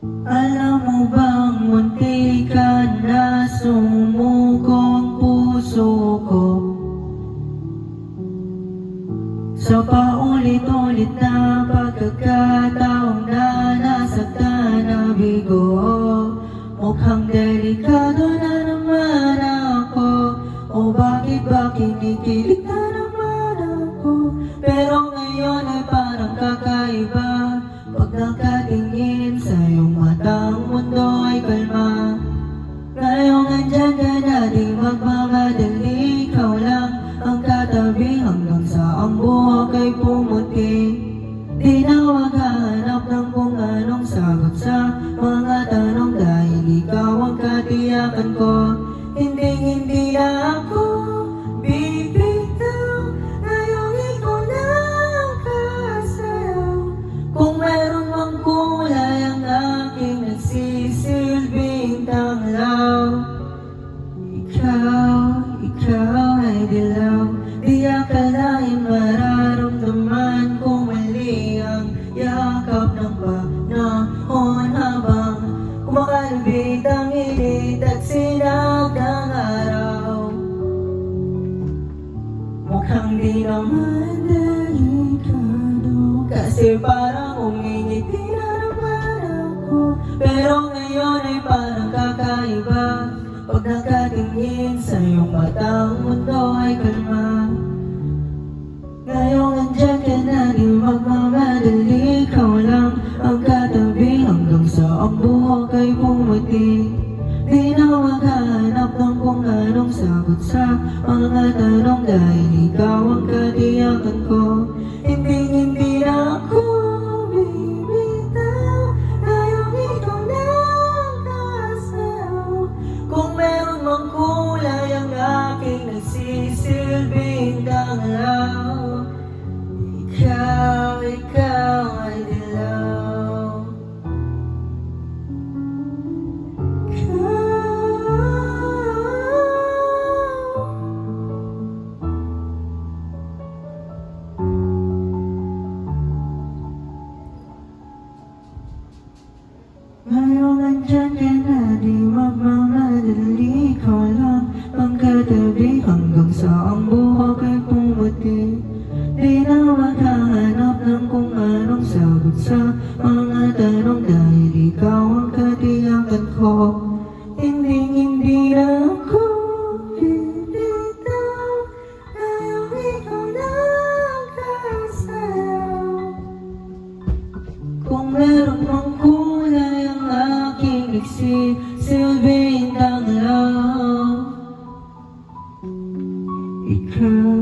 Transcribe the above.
Alam mo bang muntikan na sumuko ang puso ko sa paulit-ulit na pagkakataong na nasaktan na bigo. Mukhang delikado na naman ako, o bakit ba kinikilig na naman ako? Pero ngayon ay parang kakaiba, pag nakatingin sa iyong matang mundo ay kalma. Ngayong andyan ka na, di magmamadali, ikaw lang ang katabi hanggang sa ang buhok ay pumuti. Di na maghahanap ng kung anong sagot sa mga tanong, dahil ikaw ang katiyakan ko. Hindi na ako bibitaw, ngayong ikaw na ang kasayaw. Kung meron mang kulay ang aking nagsisilbing tanglaw, ikaw ay dilaw. Di akalain mararamdaman kung mali ang yakap ng panahon habang kumakalbit ang init at sinag ng araw. Mukhang di naman delikado, kasi parang umingiti na naman ako. Pero ngayon ay parang kakaiba, pag nakatingin sa iyong matang mundo ay kalma. Ngayong andyan ka na, di magmamadali, ikaw lang ang katabi hanggang sa ang buhok ay pumuti. Di na maghahanap ng kung anong sagot sa mga tanong, dahil ikaw ang katiyakan ko. Hindi na ako bibitaw, ngayong ikaw na ang kasayaw. Kung meron mang kulay ang aking nagsisilbing tanglaw, ikaw ay dilaw. Ngayong andyan ka na, di magmamadali, ikaw lang ang katabi hanggang sa ang buhok ay pumuti. Di na maghahanap ng kung anong sagot sa mga tanong, dahil ikaw ang katiyakan ko. Hindi na ako bibitaw, ngayong ikaw na ang kasayaw. Kung meron mang kulay ang aking nagsisilbing tanglaw, ikaw